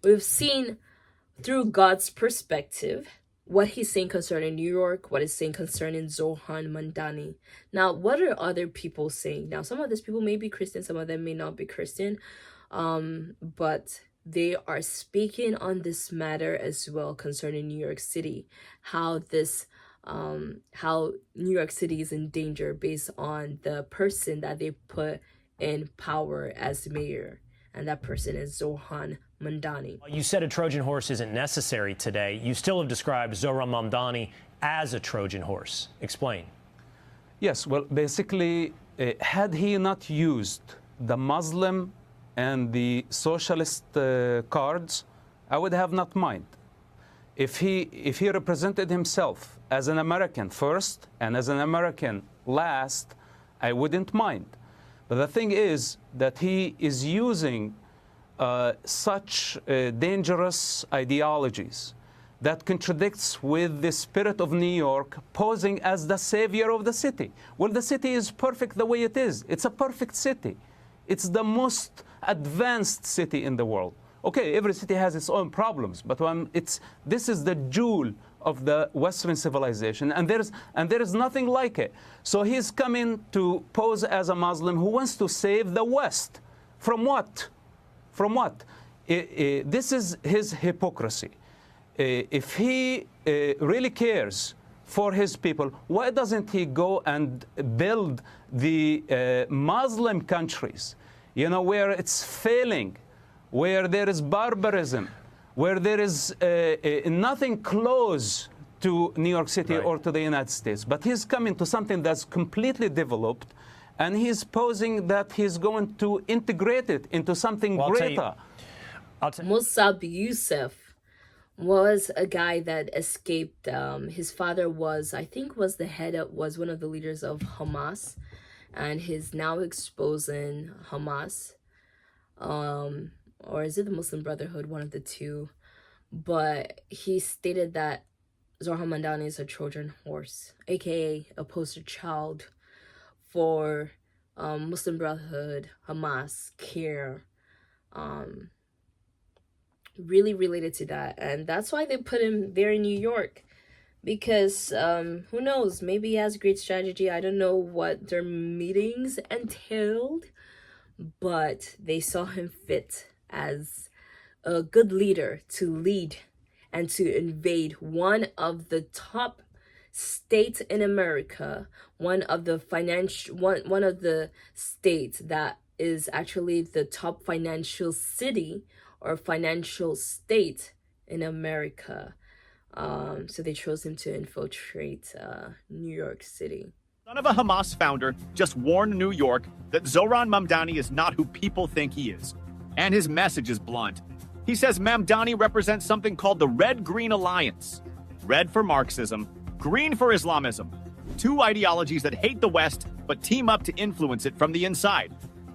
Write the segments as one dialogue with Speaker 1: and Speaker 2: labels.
Speaker 1: we've seen through God's perspective what he's saying concerning New York, what he's saying concerning Zohran Mamdani. Now, what are other people saying? Now, some of these people may be Christian, some of them may not be Christian, but they are speaking on this matter as well concerning New York City, how New York City is in danger based on the person that they put in power as mayor, and that person is Zohran Mamdani.
Speaker 2: You said a Trojan horse isn't necessary today. You still have described Zohran Mamdani as a Trojan horse. Explain.
Speaker 3: Yes, well, basically, had he not used the Muslim and the socialist cards, I would have not mind. If he represented himself as an American first and as an American last, I wouldn't mind. But the thing is that he is using such dangerous ideologies that contradicts with the spirit of New York, posing as the savior of the city. Well, the city is perfect the way it is. It's a perfect city. It's the most advanced city in the world. Okay, every city has its own problems, but this is the jewel of the Western civilization, and there is nothing like it. So he's coming to pose as a Muslim who wants to save the West. From what? From what? This is his hypocrisy. If he really cares for his people, why doesn't he go and build the Muslim countries, you know, where it's failing, where there is barbarism, where there is nothing close to New York City
Speaker 2: Right.
Speaker 3: or to the United States. But he's coming to something that's completely developed, and he's posing that he's going to integrate it into something greater.
Speaker 1: Musab Youssef was a guy that escaped. His father was one of the leaders of Hamas, and he's now exposing Hamas. Or is it the Muslim Brotherhood? One of the two. But he stated that Zohran Mamdani is a Trojan horse, aka a poster child for Muslim Brotherhood, Hamas, CARE, really related to that. And that's why they put him there in New York, because who knows, maybe he has a great strategy. I don't know what their meetings entailed, but they saw him fit as a good leader to lead and to invade one of the top states in America, one of the states that is actually the top financial city or financial state in America. So they chose him to infiltrate New York City.
Speaker 4: Son of a Hamas founder just warned New York that Zohran Mamdani is not who people think he is. And his message is blunt. He says Mamdani represents something called the Red-Green Alliance. Red for Marxism, green for Islamism. Two ideologies that hate the West but team up to influence it from the inside.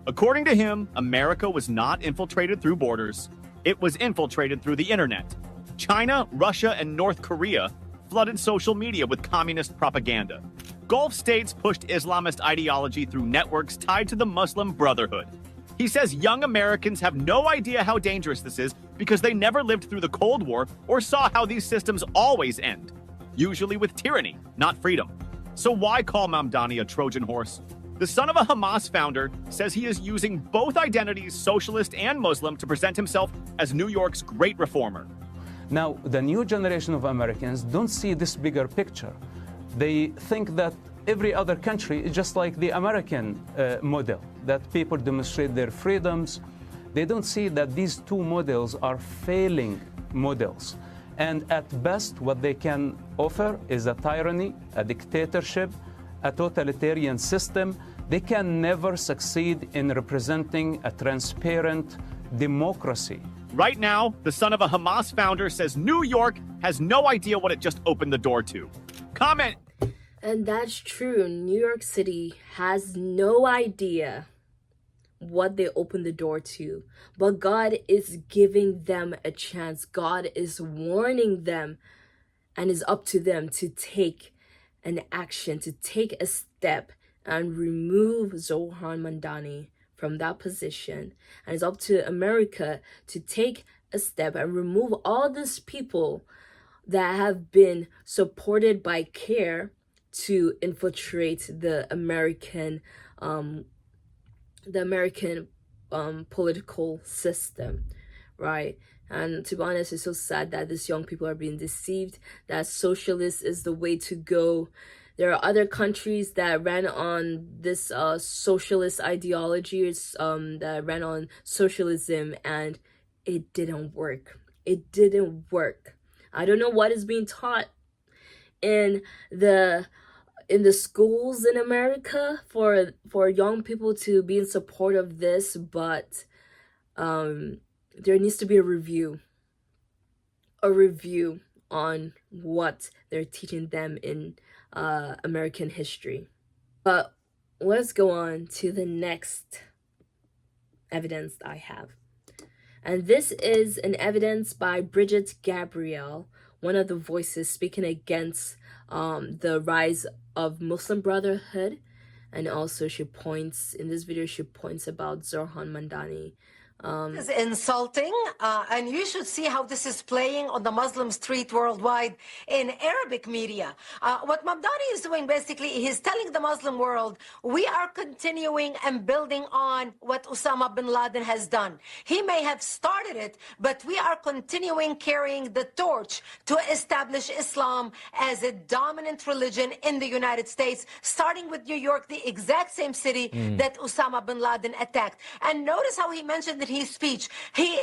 Speaker 4: According to him, America was not infiltrated through borders. It was infiltrated through the internet. China, Russia, and North Korea flooded social media with communist propaganda. Gulf states pushed Islamist ideology through networks tied to the Muslim Brotherhood. He says young Americans have no idea how dangerous this is because they never lived through the Cold War or saw how these systems always end, usually with tyranny, not freedom. So why call Mamdani a Trojan horse? The son of a Hamas founder says he is using both identities, socialist and Muslim, to present himself as New York's great reformer.
Speaker 3: Now, the new generation of Americans don't see this bigger picture. They think that every other country is just like the American model, that people demonstrate their freedoms. They don't see that these two models are failing models. And at best, what they can offer is a tyranny, a dictatorship, a totalitarian system. They can never succeed in representing a transparent democracy.
Speaker 4: Right now, the son of a Hamas founder says New York has no idea what it just opened the door to. Comment.
Speaker 1: And that's true. New York City has no idea what they opened the door to. But God is giving them a chance. God is warning them, and it's up to them to take an action, to take a step and remove Zohran Mamdani from that position. And it's up to America to take a step and remove all these people that have been supported by CARE to infiltrate the American political system, right? And to be honest, it's so sad that these young people are being deceived that socialist is the way to go. There are other countries that ran on this socialist ideologies, that ran on socialism, and it didn't work. It didn't work. I don't know what is being taught in the schools in America for young people to be in support of this, but there needs to be a review on what they're teaching them in American history. But let's go on to the next evidence I have. And this is an evidence by Bridget Gabriel, one of the voices speaking against the rise of Muslim Brotherhood. And also in this video, she points about Zohran Mamdani.
Speaker 5: This is insulting, and you should see how this is playing on the Muslim street worldwide in Arabic media. What Mamdani is doing, basically, he's telling the Muslim world, we are continuing and building on what Osama bin Laden has done. He may have started it, but we are continuing carrying the torch to establish Islam as a dominant religion in the United States, starting with New York, the exact same city that Osama bin Laden attacked. And notice how he mentioned that his speech, he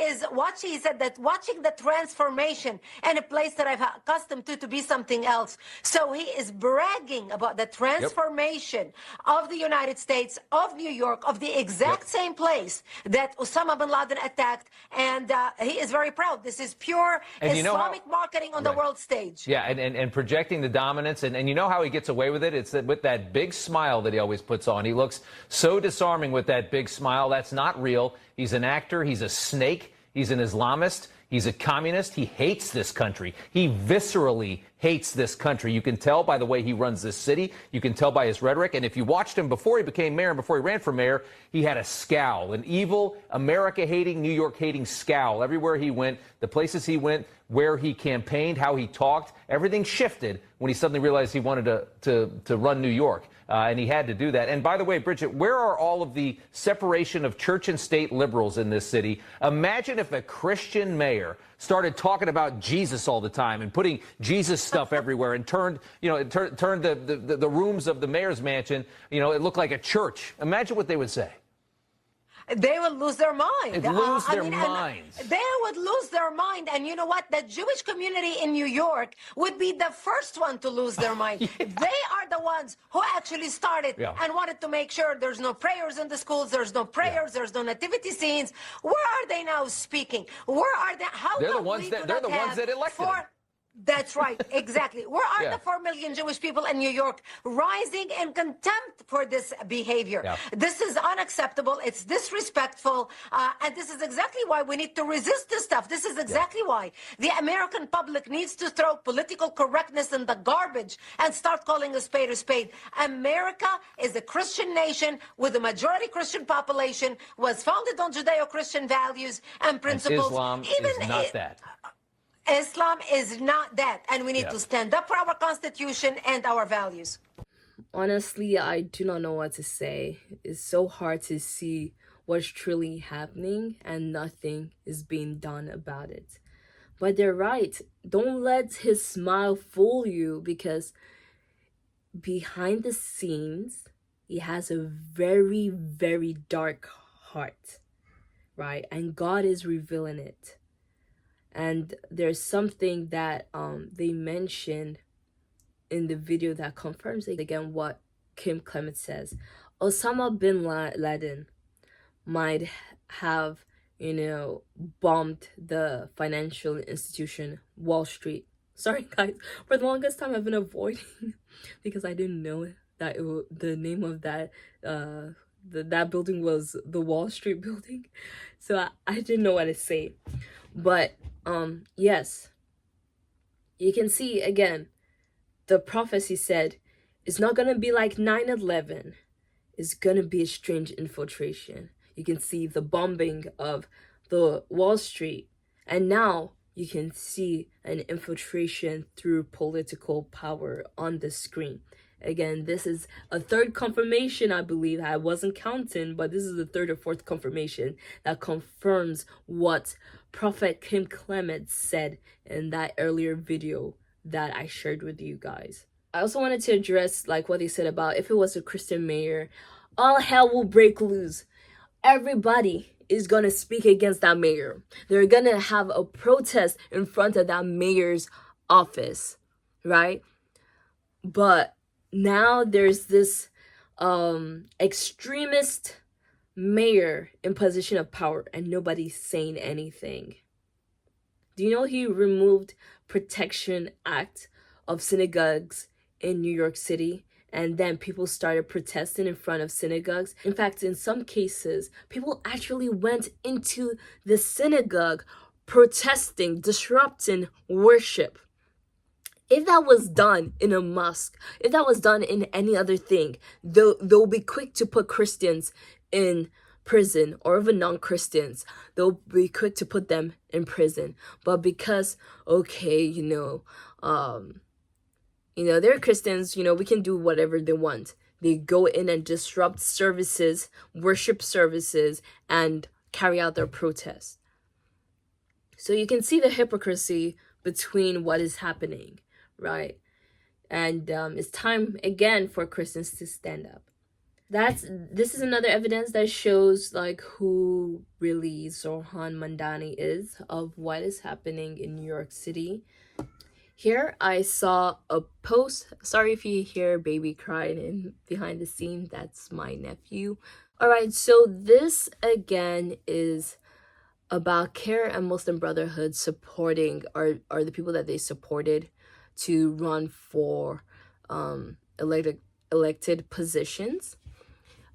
Speaker 5: said that watching the transformation in a place that I've accustomed to be something else. So he is bragging about the transformation of the United States, of New York, of the exact same place that Osama bin Laden attacked, and he is very proud. This is pure Islamic marketing on the world stage.
Speaker 6: Yeah, and projecting the dominance, and you know how he gets away with it? It's with that big smile that he always puts on. He looks so disarming with that big smile. That's not real. He's an actor. He's a snake. He's an Islamist. He's a communist. He hates this country. He viscerally hates this country. You can tell by the way he runs this city. You can tell by his rhetoric. And if you watched him before he became mayor and before he ran for mayor, he had a scowl, an evil, America-hating, New York-hating scowl. Everywhere he went, the places he went, where he campaigned, how he talked, everything shifted when he suddenly realized he wanted to run New York. And he had to do that. And by the way, Bridget, where are all of the separation of church and state liberals in this city? Imagine if a Christian mayor started talking about Jesus all the time and putting Jesus stuff everywhere and turned the rooms of the mayor's mansion, it looked like a church. Imagine what they would say.
Speaker 5: They would lose their mind.
Speaker 6: They
Speaker 5: would lose their mind. And you know what? The Jewish community in New York would be the first one to lose their mind. They are the ones who actually started and wanted to make sure there's no prayers in the schools, there's no prayers, there's no nativity scenes. Where are they now speaking? Where are they?
Speaker 6: They're the ones that elected them.
Speaker 5: That's right, exactly. Where are the 4 million Jewish people in New York rising in contempt for this behavior? This is unacceptable. It's disrespectful. And this is exactly why we need to resist this stuff. This is exactly why the American public needs to throw political correctness in the garbage and start calling a spade a spade. America is a Christian nation with a majority Christian population, was founded on Judeo-Christian values and principles.
Speaker 6: And Islam is not that.
Speaker 5: Islam is not that, and we need to stand up for our Constitution and our values.
Speaker 1: Honestly, I do not know what to say. It's so hard to see what's truly happening, and nothing is being done about it. But they're right. Don't let his smile fool you, because behind the scenes, he has a very, very dark heart, right? And God is revealing it. And there's something that they mentioned in the video that confirms again what Kim Clement says. Osama bin Laden might have, bombed the financial institution Wall Street. Sorry guys, for the longest time I've been avoiding because I didn't know that the name of that that building was the Wall Street building. So I didn't know what to say. But yes, you can see again, the prophecy said it's not going to be like 9/11. It's going to be a strange infiltration. You can see the bombing of the Wall Street And now you can see an infiltration through political power on the screen. Again, this is a third confirmation, I believe. I wasn't counting, but this is the third or fourth confirmation that confirms what Prophet Kim Clement said in that earlier video that I shared with you guys. I also wanted to address like what they said about if it was a Christian mayor, all hell will break loose. Everybody is going to speak against that mayor. They're going to have a protest in front of that mayor's office, right? But now there's this extremist mayor in position of power and nobody's saying anything. Do you know he removed Protection Act of synagogues in New York City? And then people started protesting in front of synagogues. In fact, in some cases, people actually went into the synagogue protesting, disrupting worship. If that was done in a mosque, if that was done in any other thing, they'll be quick to put Christians in prison, or even non-Christians, they'll be quick to put them in prison. But because, okay, they're Christians, we can do whatever they want. They go in and disrupt services, worship services, and carry out their protests. So you can see the hypocrisy between what is happening, right? And it's time again for Christians to stand up. This is another evidence that shows like who really Zohran Mamdani is, of what is happening in New York City. Here I saw a post. Sorry if you hear baby crying in behind the scene. That's my nephew. All right, so this again is about CARE and Muslim Brotherhood supporting are the people that they supported to run for elected positions.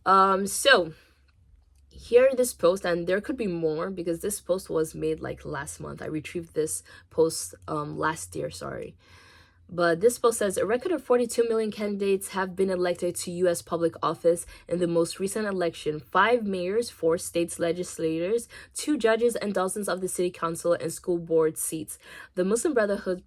Speaker 1: So here this post, and there could be more because this post was made like last month. I retrieved this post last year, sorry. But this post says, a record of 42 million candidates have been elected to U.S. public office in the most recent election. 5 mayors, 4 states legislators, 2 judges, and dozens of the city council and school board seats. The Muslim Brotherhood's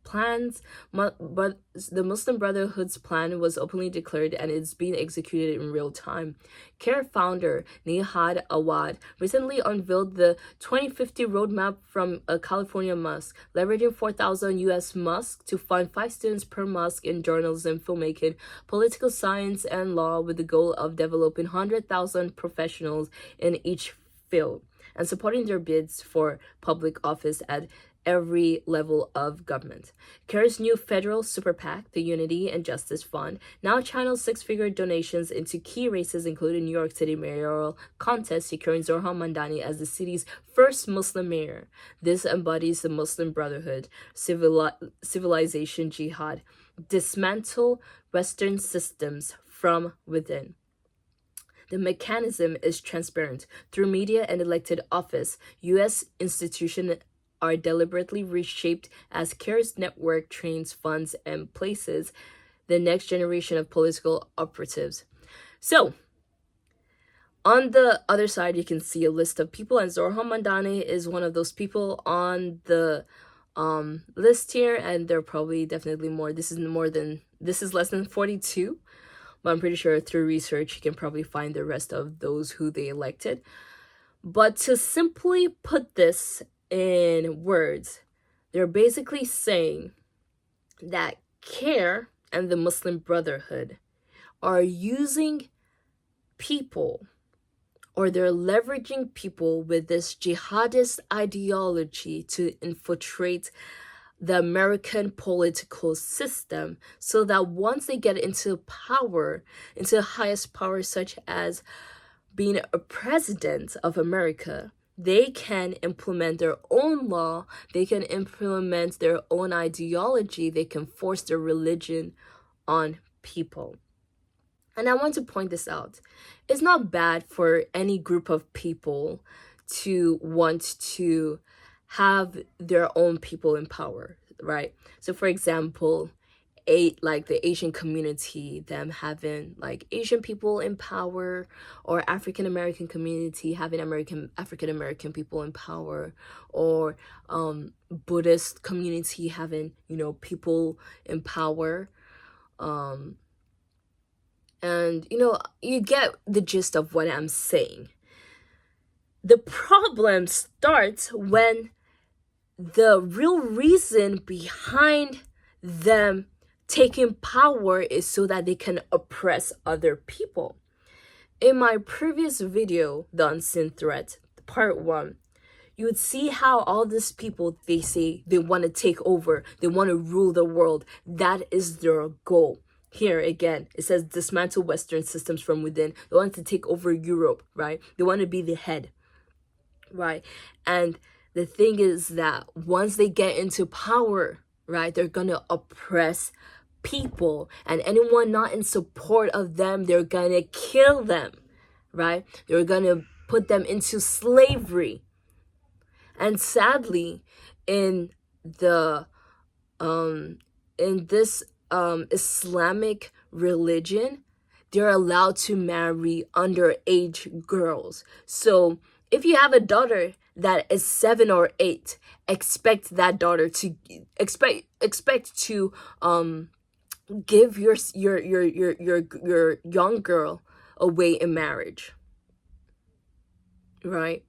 Speaker 1: plan was openly declared and is being executed in real time. CARE founder Nihad Awad recently unveiled the 2050 roadmap from a California mosque, leveraging 4,000 U.S. mosques to fund 5 students per mosque in journalism, filmmaking, political science, and law, with the goal of developing 100,000 professionals in each field and supporting their bids for public office at every level of government. CARE's new federal super PAC, the Unity and Justice Fund, now channels 6-figure donations into key races, including New York City mayoral contest, securing Zohran Mamdani as the city's first Muslim mayor. This embodies the Muslim Brotherhood, civilization jihad, dismantle Western systems from within. The mechanism is transparent. Through media and elected office, U.S. institutions are deliberately reshaped as CARE's network trains, funds, and places the next generation of political operatives. So, on the other side, you can see a list of people, and Zohran Mamdani is one of those people on the list here, and there are probably definitely more. This is less than 42, but I'm pretty sure through research you can probably find the rest of those who they elected. But to simply put this in words, they're basically saying that CARE and the Muslim Brotherhood are using people, or they're leveraging people with this jihadist ideology to infiltrate the American political system, so that once they get into power, into the highest power, such as being a president of America, they can implement their own law, they can implement their own ideology, they can force their religion on people. And I want to point this out. It's not bad for any group of people to want to have their own people in power, right? So for example, the Asian community, them having like Asian people in power, or African American community having African American people in power, or Buddhist community having, you know, people in power. And you know, you get the gist of what I'm saying. The problem starts when the real reason behind them taking power is so that they can oppress other people. In my previous video, The Unseen Threat, part 1, you would see how all these people, they say they want to take over, they want to rule the world. That is their goal. Here again, it says dismantle Western systems from within. They want to take over Europe, right? They want to be the head, right? And the thing is that once they get into power, right, they're going to oppress people, and anyone not in support of them, they're going to kill them, right? They're going to put them into slavery. And sadly, in this Islamic religion, they're allowed to marry underage girls. So if you have a daughter that is 7 or 8, expect that daughter to give your young girl away in marriage, right?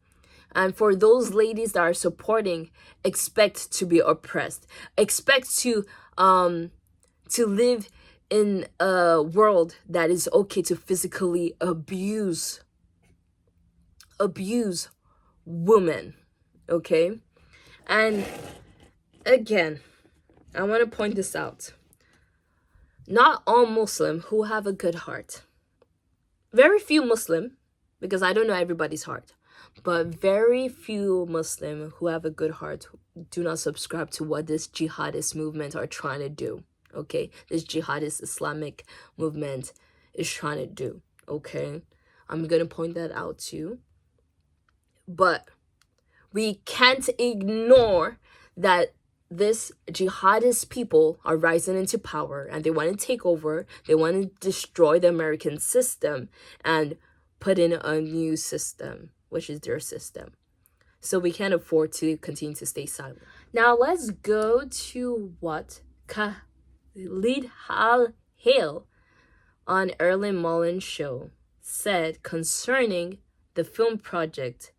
Speaker 1: And for those ladies that are supporting, expect to be oppressed. Expect to live in a world that is okay to physically abuse women, okay? And again, I want to point this out. Not all Muslim who have a good heart. Very few Muslim, because I don't know everybody's heart, but very few Muslim who have a good heart do not subscribe to what this jihadist movement are trying to do, okay? This jihadist Islamic movement is trying to do, okay? I'm going to point that out too. But we can't ignore that this jihadist people are rising into power, and they want to take over. They want to destroy the American system and put in a new system, which is their system. So we can't afford to continue to stay silent. Now let's go to what Khalid Al-Hale on Erlen Mullen's show said concerning the film project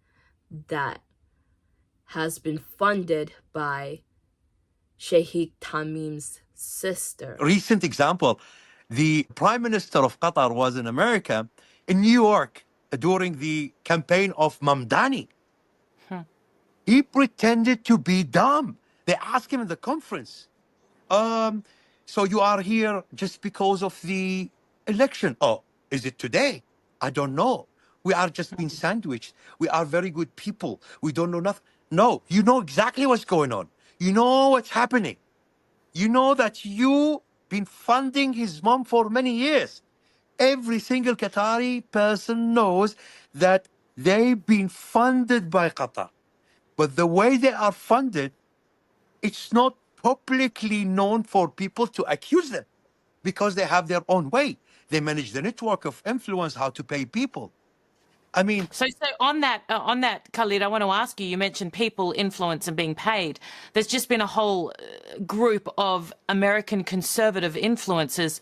Speaker 1: that has been funded by Sheikh Tamim's sister.
Speaker 7: Recent example, the Prime Minister of Qatar was in America, in New York, during the campaign of Mamdani. He pretended to be dumb. They asked him in the conference, so you are here just because of the election? Oh, is it today? I don't know. We are just being sandwiched. We are very good people. We don't know nothing. No, you know exactly what's going on. You know what's happening. You know that you've been funding his mom for many years. Every single Qatari person knows that they've been funded by Qatar. But the way they are funded, it's not publicly known for people to accuse them because they have their own way. They manage the network of influence, how to pay people. I mean,
Speaker 8: so on that, Khalid, I want to ask you. You mentioned people, influence, and being paid. There's just been a whole group of American conservative influencers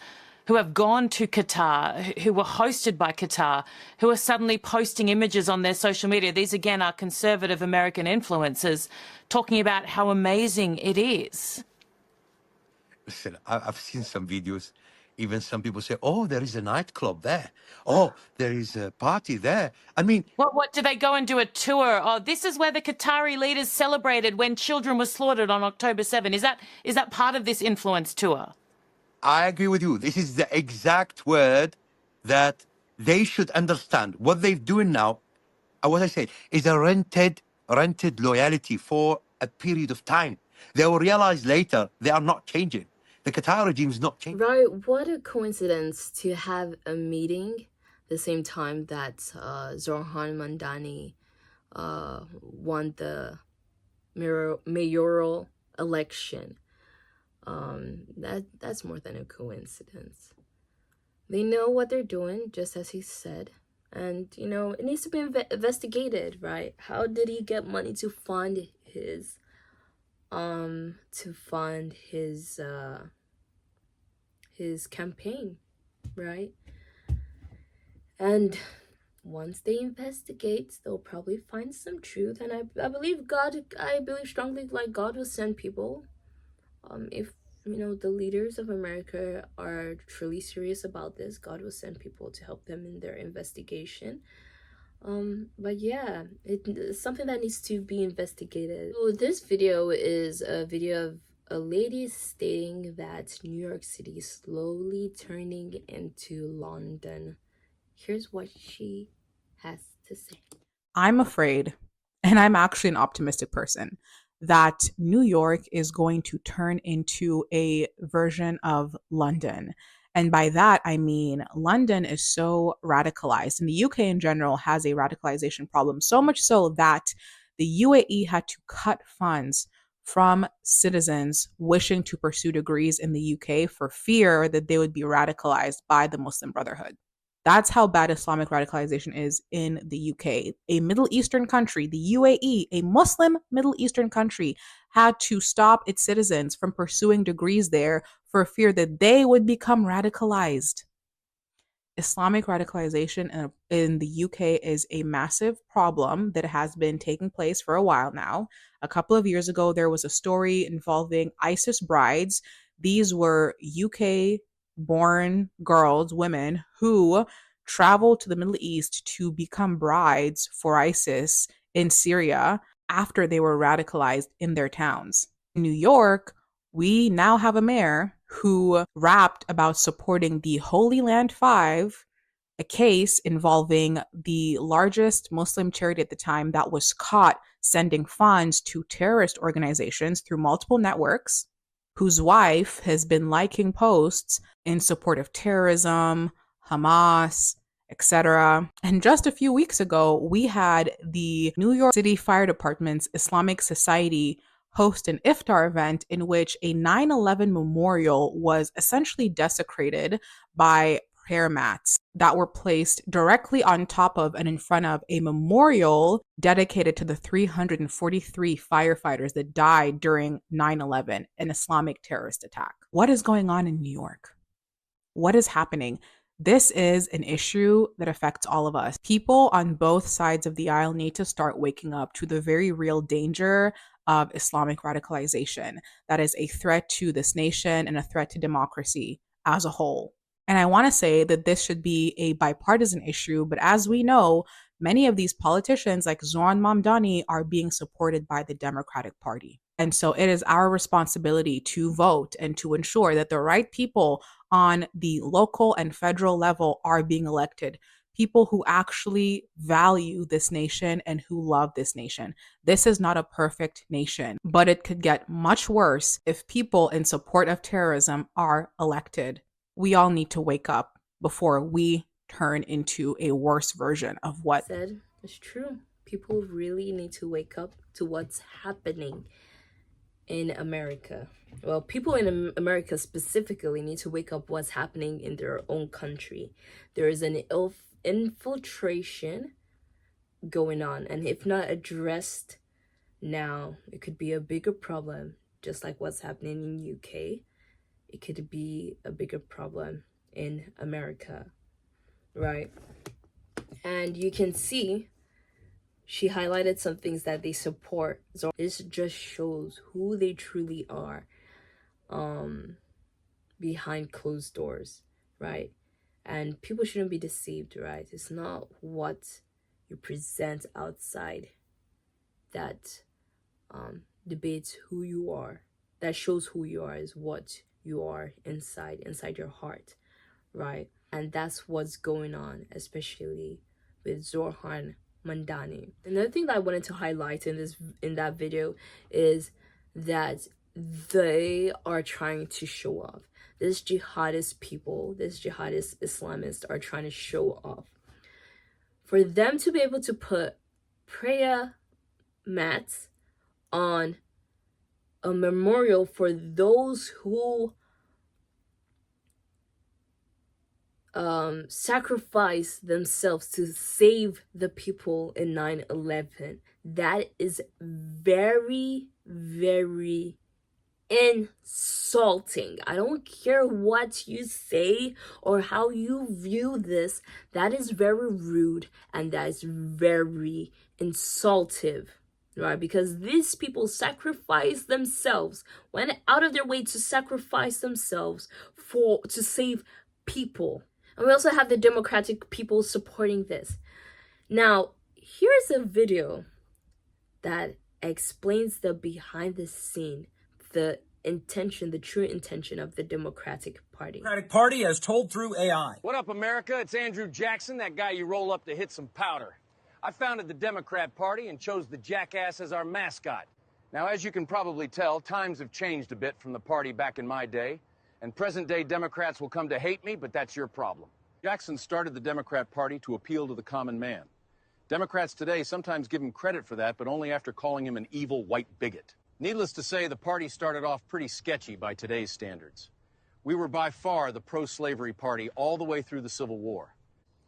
Speaker 8: who have gone to Qatar, who were hosted by Qatar, who are suddenly posting images on their social media. These again are conservative American influencers talking about how amazing it is.
Speaker 7: Listen, I've seen some videos. Even some people say, oh, there is a nightclub there. Oh, there is a party there. I mean...
Speaker 8: What did they go and do a tour? Oh, this is where the Qatari leaders celebrated when children were slaughtered on October 7. Is that part of this influence tour?
Speaker 7: I agree with you. This is the exact word that they should understand. What they're doing now, what I said, is a rented loyalty for a period of time. They will realize later they are not changing. The Qatar regime is not changing.
Speaker 1: Right, what a coincidence to have a meeting the same time that Zohran Mamdani won the mayoral election. That's more than a coincidence. They know what they're doing, just as he said. And, you know, it needs to be investigated, right? How did he get money to fund his his campaign, right? And once they investigate, they'll probably find some truth. And I believe strongly, like, God will send people. If, you know, the leaders of America are truly serious about this, God will send people to help them in their investigation. But yeah, it's something that needs to be investigated. So this video is a video of a lady stating that New York City is slowly turning into London. Here's what she has to say.
Speaker 9: I'm afraid, and I'm actually an optimistic person, that New York is going to turn into a version of London. And by that, I mean London is so radicalized, and the UK in general has a radicalization problem, so much so that the UAE had to cut funds from citizens wishing to pursue degrees in the UK for fear that they would be radicalized by the Muslim Brotherhood. That's how bad Islamic radicalization is in the UK. A Middle Eastern country, the UAE, a Muslim Middle Eastern country, had to stop its citizens from pursuing degrees there for fear that they would become radicalized. Islamic radicalization in the UK is a massive problem that has been taking place for a while now. A couple of years ago, there was a story involving ISIS brides. These were UK born girls, women who traveled to the Middle East to become brides for ISIS in Syria after they were radicalized in their towns. In New York, we now have a mayor who rapped about supporting the Holy Land Five, a case involving the largest Muslim charity at the time that was caught sending funds to terrorist organizations through multiple networks, whose wife has been liking posts in support of terrorism, Hamas, etc. And just a few weeks ago, we had the New York City Fire Department's Islamic Society host an iftar event in which a 9/11 memorial was essentially desecrated by prayer mats that were placed directly on top of and in front of a memorial dedicated to the 343 firefighters that died during 9/11, an Islamic terrorist attack. What is going on in New York? What is happening? This is an issue that affects all of us. People on both sides of the aisle need to start waking up to the very real danger of Islamic radicalization that is a threat to this nation and a threat to democracy as a whole. And I want to say that this should be a bipartisan issue, but as we know, many of these politicians like Zohran Mamdani are being supported by the Democratic Party. And so it is our responsibility to vote and to ensure that the right people on the local and federal level are being elected. People who actually value this nation and who love this nation. This is not a perfect nation, but it could get much worse if people in support of terrorism are elected. We all need to wake up before we turn into a worse version of what
Speaker 1: said. It's true. People really need to wake up to what's happening in America. Well, people in America specifically need to wake up what's happening in their own country. There is an infiltration going on, and if not addressed now, it could be a bigger problem, just like what's happening in UK. It could be a bigger problem in America, right? And you can see she highlighted some things that they support. So this just shows who they truly are behind closed doors, right? And people shouldn't be deceived, right? It's not what you present outside that debates who you are. That shows who you are is what you are inside your heart, right? And that's what's going on, especially with Zohran Mamdani. Another thing that I wanted to highlight in that video is that they are trying to show off. This jihadist people, this jihadist Islamists are trying to show off. For them to be able to put prayer mats on a memorial for those who sacrificed themselves to save the people in 9/11. That is very, very insulting. I don't care what you say or how you view this. That is very rude and that is very insultive, right? Because these people sacrifice themselves, went out of their way to sacrifice themselves to save people. And we also have the Democratic people supporting this. Now, here's a video that explains the behind the scene, the intention, the true intention of the Democratic Party.
Speaker 10: Democratic Party as told through AI.
Speaker 11: What up, America? It's Andrew Jackson, that guy you roll up to hit some powder. I founded the Democrat Party and chose the jackass as our mascot. Now, as you can probably tell, times have changed a bit from the party back in my day, and present-day Democrats will come to hate me, but that's your problem. Jackson started the Democrat Party to appeal to the common man. Democrats today sometimes give him credit for that, but only after calling him an evil white bigot. Needless to say, the party started off pretty sketchy by today's standards. We were by far the pro-slavery party all the way through the Civil War.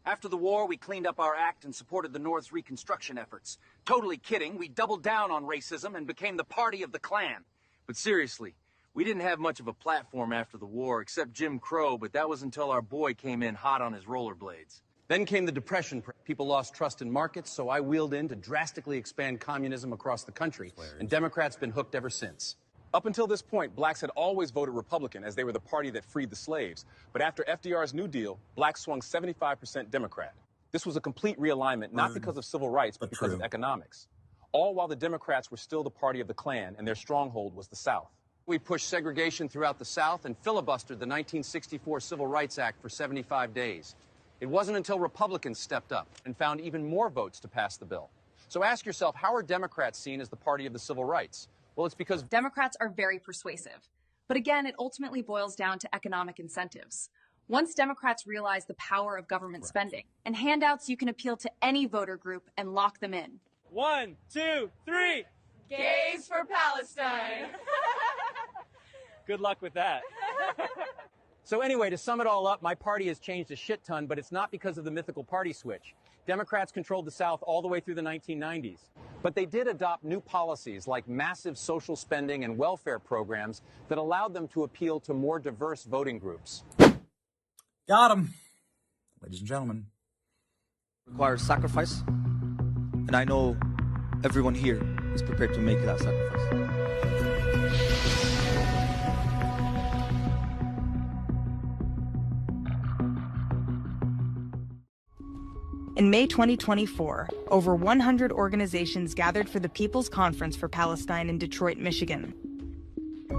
Speaker 10: After the war, we cleaned up our act and supported the North's Reconstruction efforts. Totally kidding, we doubled down on racism and became the party of the Klan.
Speaker 11: But seriously, we didn't have much of a platform after the war, except Jim Crow, but that was until our boy came in hot on his rollerblades. Then came the Depression. People lost trust in markets, so I wheeled in to drastically expand communism across the country, and Democrats been hooked ever since. Up until this point, blacks had always voted Republican, as they were the party that freed the slaves. But after FDR's New Deal, blacks swung 75% Democrat. This was a complete realignment, not because of civil rights, but because of economics. All while the Democrats were still the party of the Klan, and their stronghold was the South. We pushed segregation throughout the South and filibustered the 1964 Civil Rights Act for 75 days. It wasn't until Republicans stepped up and found even more votes to pass the bill. So ask yourself, how are Democrats seen as the party of the civil rights? Well, it's because
Speaker 12: Democrats are very persuasive. But again, it ultimately boils down to economic incentives. Once Democrats realize the power of government spending and handouts, you can appeal to any voter group and lock them in.
Speaker 11: 1, 2, 3.
Speaker 12: Gays for Palestine.
Speaker 11: Good luck with that. So anyway, to sum it all up, my party has changed a shit ton, but it's not because of the mythical party switch. Democrats controlled the South all the way through the 1990s. But they did adopt new policies like massive social spending and welfare programs that allowed them to appeal to more diverse voting groups.
Speaker 10: Got him. Ladies and gentlemen.
Speaker 13: Requires sacrifice, and I know everyone here is prepared to make that sacrifice.
Speaker 14: In May 2024, over 100 organizations gathered for the People's Conference for Palestine in Detroit, Michigan.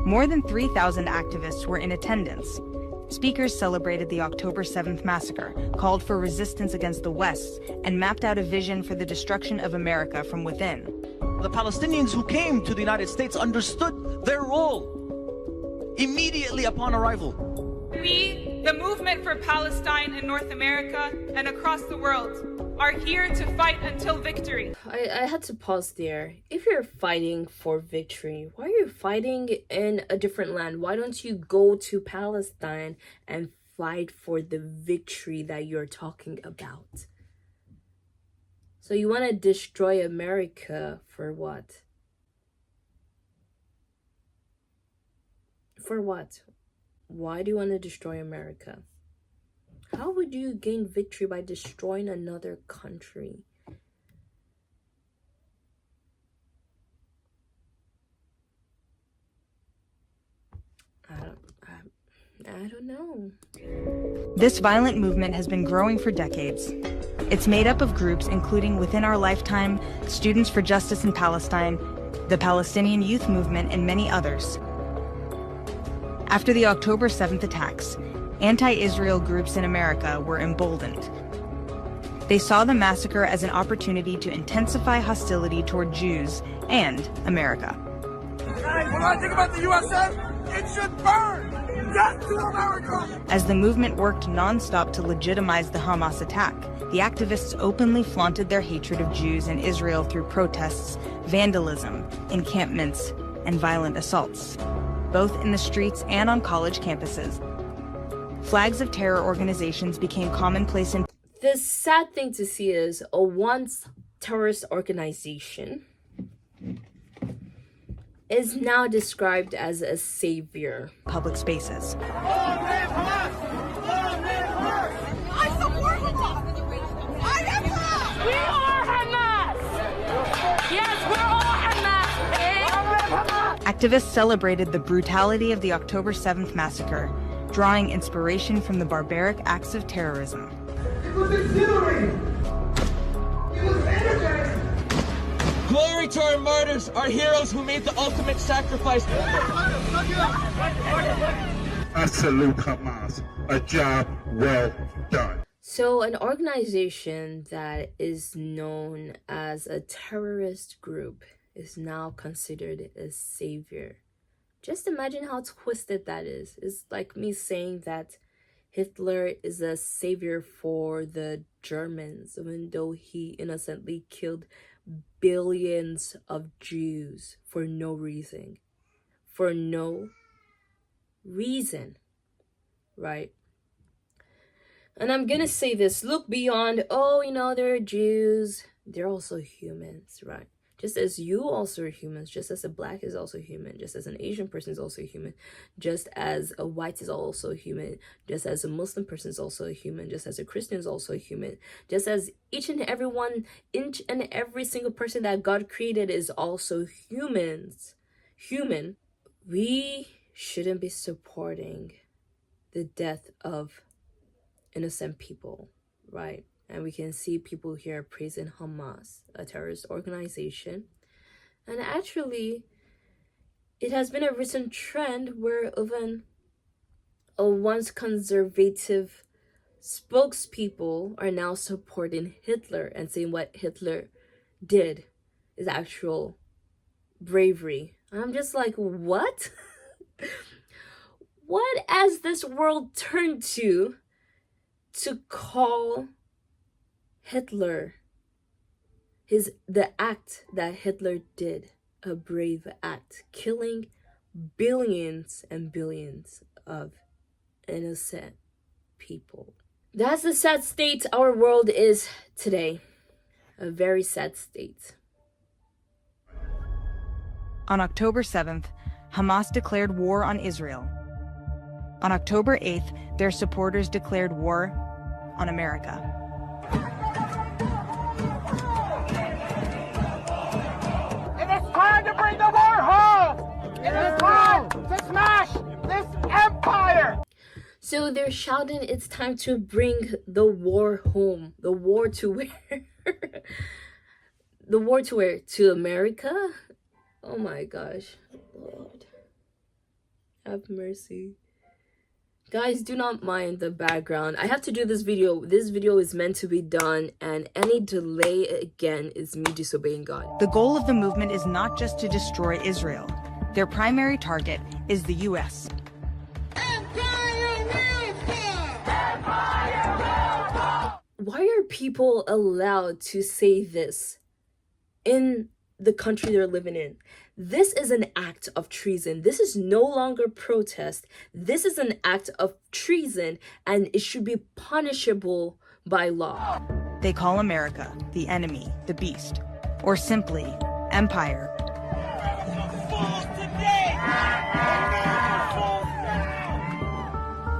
Speaker 14: More than 3,000 activists were in attendance. Speakers celebrated the October 7th massacre, called for resistance against the West, and mapped out a vision for the destruction of America from within.
Speaker 13: The Palestinians who came to the United States understood their role immediately upon arrival.
Speaker 15: We, the movement for Palestine in North America and across the world, are here to fight until victory.
Speaker 1: I had to pause there. If you're fighting for victory, why are you fighting in a different land? Why don't you go to Palestine and fight for the victory that you're talking about? So you want to destroy America for what? For what? Why do you want to destroy America? How would you gain victory by destroying another country? I don't know.
Speaker 14: This violent movement has been growing for decades. It's made up of groups including Within Our Lifetime, Students for Justice in Palestine, the Palestinian Youth Movement, and many others. After the October 7th attacks, anti-Israel groups in America were emboldened. They saw the massacre as an opportunity to intensify hostility toward Jews and America.
Speaker 16: When I think about the USF, it should burn! Death to America!
Speaker 14: As the movement worked nonstop to legitimize the Hamas attack, the activists openly flaunted their hatred of Jews and Israel through protests, vandalism, encampments, and violent assaults, both in the streets and on college campuses. Flags of terror organizations became commonplace in...
Speaker 1: The sad thing to see is a once terrorist organization is now described as a savior.
Speaker 14: Public spaces.
Speaker 16: I support Hamas! I am Hamas!
Speaker 8: We are Hamas! Yes, we're all Hamas!
Speaker 14: Activists celebrated the brutality of the October 7th massacre, drawing inspiration from the barbaric acts of terrorism.
Speaker 16: It was exhilarating! It was energetic!
Speaker 17: Glory to our martyrs, our heroes who made the ultimate sacrifice.
Speaker 18: I salute Hamas. A job well done.
Speaker 1: So an organization that is known as a terrorist group is now considered a savior. Just imagine how twisted that is. It's like me saying that Hitler is a savior for the Germans, even though he innocently killed billions of Jews for no reason. For no reason, right? And I'm gonna say this, look beyond, oh, you know, they're Jews. They're also humans, right? Just as you also are humans, just as a black is also human, just as an Asian person is also human, just as a white is also human, just as a Muslim person is also a human, just as a Christian is also a human, just as each and every single person that God created is also human. We shouldn't be supporting the death of innocent people, right? And we can see people here praising Hamas, a terrorist organization. And actually, it has been a recent trend where even a once conservative spokespeople are now supporting Hitler and saying what Hitler did is actual bravery. I'm just like, what? What has this world turned to call Hitler, the act that Hitler did, a brave act, killing billions and billions of innocent people? That's the sad state our world is today. A very sad state.
Speaker 14: On October 7th, Hamas declared war on Israel. On October 8th, their supporters declared war on America.
Speaker 16: Time to bring the war home! It is time to smash this empire!
Speaker 1: So they're shouting it's time to bring the war home. The war to where? The war to where? To America? Oh my gosh. Lord. Have mercy. Guys, do not mind the background. I have to do this video. This video is meant to be done, and any delay again is me disobeying God.
Speaker 14: The goal of the movement is not just to destroy Israel. Their primary target is the U.S.
Speaker 1: Why are people allowed to say this in the country they're living in? This is an act of treason. This is no longer protest. This is an act of treason, and it should be punishable by law.
Speaker 14: They call America the enemy, the beast, or simply empire.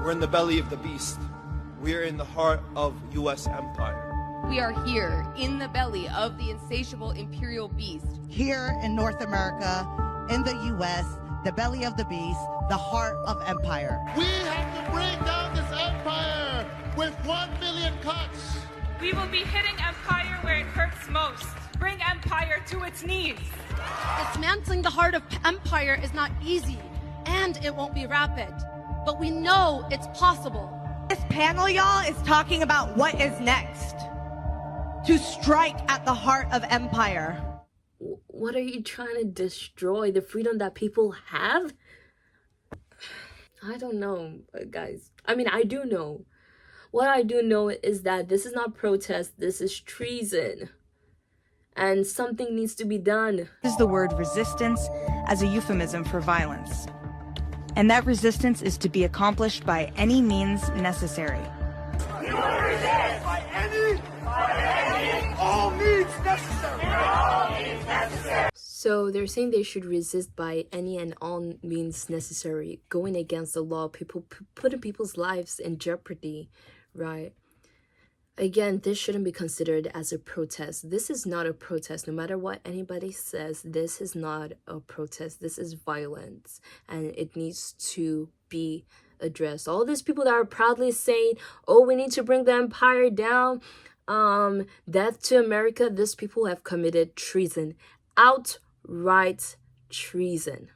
Speaker 13: We're in the belly of the beast. We're in the heart of U.S. empire.
Speaker 19: We are here in the belly of the insatiable imperial beast.
Speaker 20: Here in North America, in the U.S., the belly of the beast, the heart of empire.
Speaker 16: We have to bring down this empire with 1 million cuts.
Speaker 15: We will be hitting empire where it hurts most. Bring empire to its knees.
Speaker 21: Dismantling the heart of empire is not easy, and it won't be rapid. But we know it's possible.
Speaker 20: This panel, y'all, is talking about what is next. To strike at the heart of empire.
Speaker 1: What are you trying to destroy? The freedom that people have? I don't know, guys. I mean, I do know. What I do know is that this is not protest. This is treason. and something needs to be done.
Speaker 14: Is the word resistance as a euphemism for violence. And that resistance is to be accomplished by any means necessary.
Speaker 16: We will resist by any, all means necessary.
Speaker 1: So they're saying they should resist by any and all means necessary, going against the law, people putting people's lives in jeopardy, right? Again, this shouldn't be considered as a protest. This is not a protest. No matter what anybody says, this is not a protest. This is violence, and it needs to be addressed. All these people that are proudly saying, oh, we need to bring the empire down, death to America, these people have committed treason, outright treason.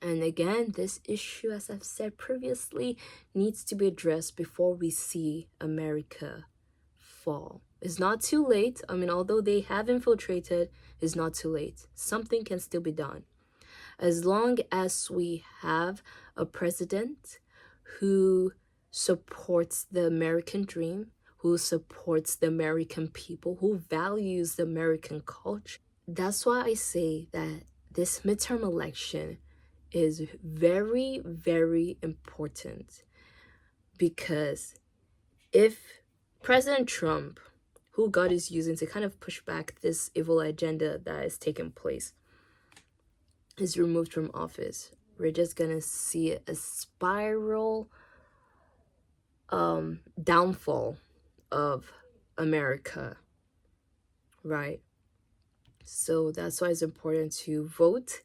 Speaker 1: And again, this issue, as I've said previously, needs to be addressed before we see America fall. It's not too late. I mean, although they have infiltrated, it's not too late. Something can still be done. As long as we have a president who supports the American dream, who supports the American people, who values the American culture. That's why I say that this midterm election is very, very important, because if President Trump, who God is using to kind of push back this evil agenda that is taking place, is removed from office, we're just gonna see a spiral downfall of America, right? So that's why it's important to vote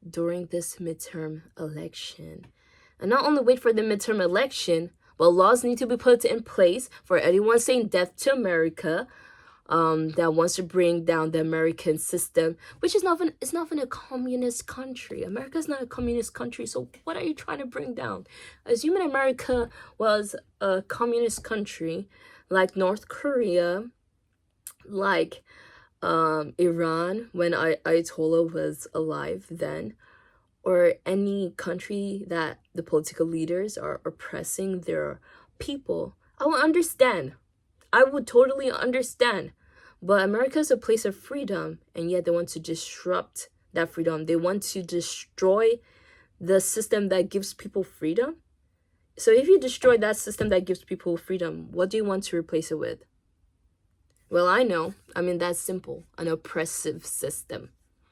Speaker 1: during this midterm election. And not only wait for the midterm election, but laws need to be put in place for anyone saying death to America, that wants to bring down the American system, which is not even a communist country. America is not a communist country, so what are you trying to bring down? Assuming America was a communist country, like North Korea, like Iran, when Ayatollah was alive then, or any country that the political leaders are oppressing their people, I would understand. I would totally understand. But America is a place of freedom, and yet they want to disrupt that freedom. They want to destroy the system that gives people freedom. So if you destroy that system that gives people freedom, what do you want to replace it with? Well, I know. I mean, that's simple. An oppressive system.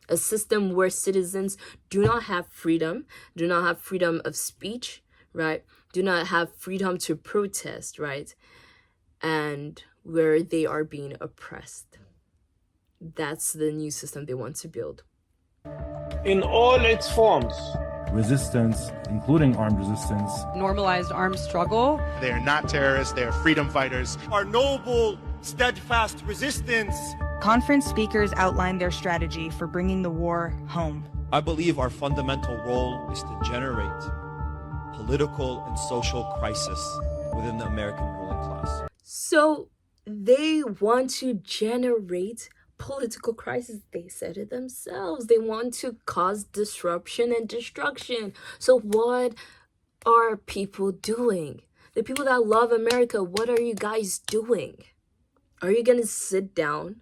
Speaker 1: A system where citizens do not have freedom of speech, right? Do not have freedom to protest, right? And where they are being oppressed. That's the new system they want to build.
Speaker 18: In all its forms.
Speaker 2: Resistance, including armed resistance.
Speaker 22: Normalized armed struggle.
Speaker 23: They are not terrorists, they are freedom fighters. Our noble, steadfast resistance.
Speaker 14: Conference speakers outlined their strategy for bringing the war home.
Speaker 13: I believe our fundamental role is to generate political and social crisis within the American ruling class.
Speaker 1: So they want to generate political crisis. They said it themselves. They want to cause disruption and destruction. So what are people doing? The people that love America, what are you guys doing? Are you going to sit down,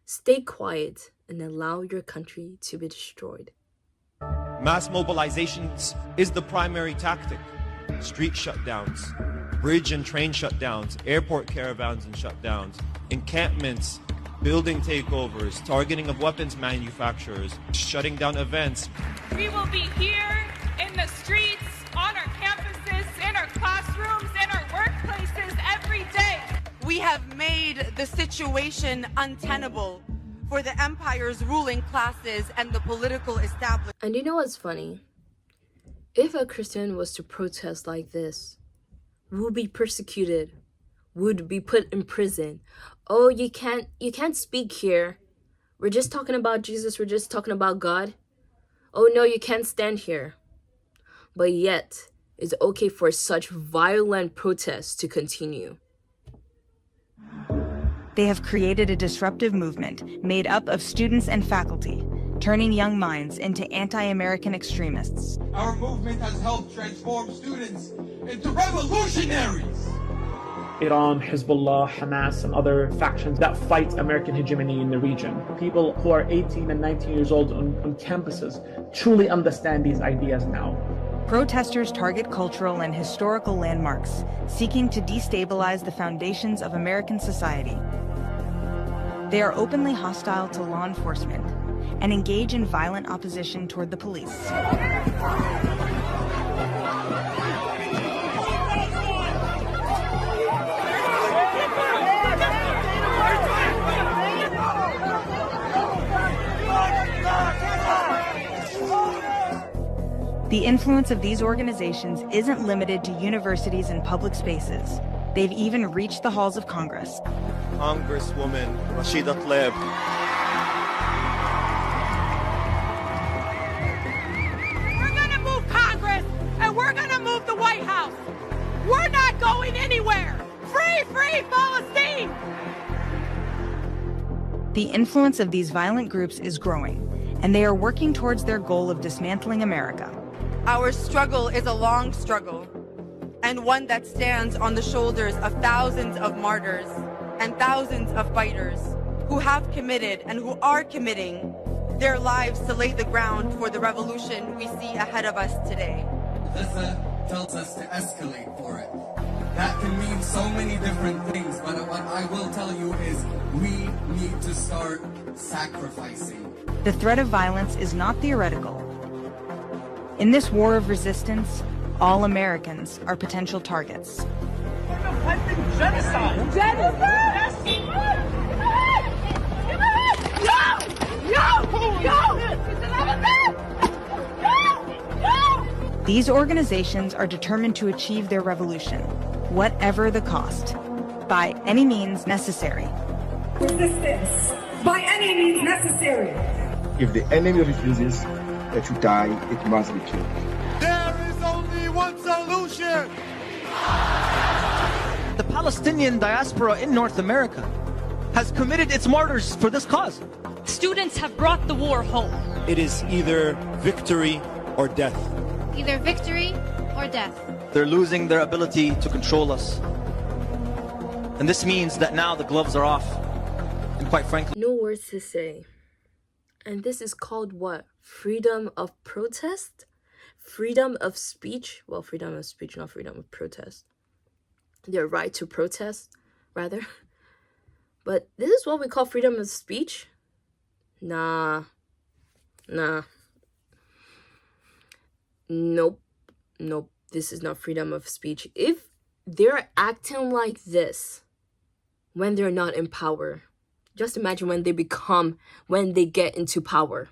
Speaker 1: stay quiet, and allow your country to be destroyed?
Speaker 13: Mass mobilizations is the primary tactic. Street shutdowns, bridge and train shutdowns, airport caravans and shutdowns, encampments, building takeovers, targeting of weapons manufacturers, shutting down events.
Speaker 15: We will be here in the streets, on our campuses, in our classrooms, in our workplaces every day.
Speaker 20: We have made the situation untenable for the empire's ruling classes and the political establishment.
Speaker 1: And you know what's funny? If a Christian was to protest like this, would be persecuted, would be put in prison. Oh, you can't speak here. We're just talking about Jesus, we're just talking about God. Oh no, you can't stand here. But yet, it's okay for such violent protests to continue.
Speaker 14: They have created a disruptive movement made up of students and faculty, turning young minds into anti-American extremists.
Speaker 17: Our movement has helped transform students into revolutionaries.
Speaker 3: Iran, Hezbollah, Hamas, and other factions that fight American hegemony in the region. People who are 18 and 19 years old on campuses truly understand these ideas now.
Speaker 14: Protesters target cultural and historical landmarks, seeking to destabilize the foundations of American society. They are openly hostile to law enforcement and engage in violent opposition toward the police. The influence of these organizations isn't limited to universities and public spaces. They've even reached the halls of Congress.
Speaker 13: Congresswoman Rashida Tlaib.
Speaker 16: We're gonna move Congress, and we're gonna move the White House. We're not going anywhere. Free, free Palestine!
Speaker 14: The influence of these violent groups is growing, and they are working towards their goal of dismantling America.
Speaker 20: Our struggle is a long struggle, and one that stands on the shoulders of thousands of martyrs and thousands of fighters who have committed and who are committing their lives to lay the ground for the revolution we see ahead of us today.
Speaker 4: Gaza tells us to escalate for it. That can mean so many different things, but what I will tell you is we need to start sacrificing.
Speaker 14: The threat of violence is not theoretical. In this war of resistance, all Americans are potential targets.
Speaker 16: Genocide! Genocide!
Speaker 14: These organizations are determined to achieve their revolution, whatever the cost, by any means necessary.
Speaker 16: Resistance, by any means necessary.
Speaker 6: If the enemy refuses to die, it must be killed.
Speaker 23: There is only one solution!
Speaker 24: The Palestinian diaspora in North America has committed its martyrs for this cause.
Speaker 25: Students have brought the war home.
Speaker 13: It is either victory or death.
Speaker 26: Either victory or death.
Speaker 24: They're losing their ability to control us. And this means that now the gloves are off. And quite frankly,
Speaker 1: no words to say. And this is called what? Freedom of protest? Freedom of speech? Well, freedom of speech, not freedom of protest. Their right to protest, rather. But this is what we call freedom of speech? Nah. Nope. This is not freedom of speech. If they're acting like this when they're not in power, just imagine when they get into power.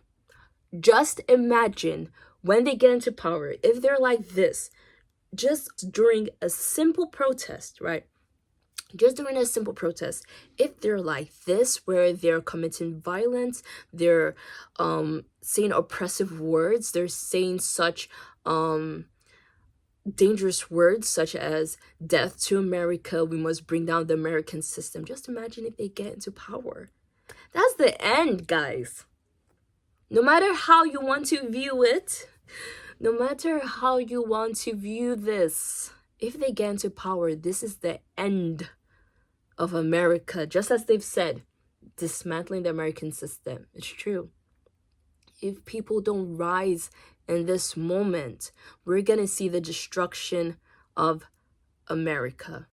Speaker 1: Just imagine when they get into power, if they're like this, just during a simple protest, right? Just during a simple protest, if they're like this, where they're committing violence, they're saying oppressive words, they're saying such dangerous words such as death to America, we must bring down the American system. Just imagine if they get into power. That's the end, guys. No matter how you want to view it, no matter how you want to view this, if they get into power, this is the end of America. Just as they've said, dismantling the American system. It's true. If people don't rise in this moment, we're gonna see the destruction of America.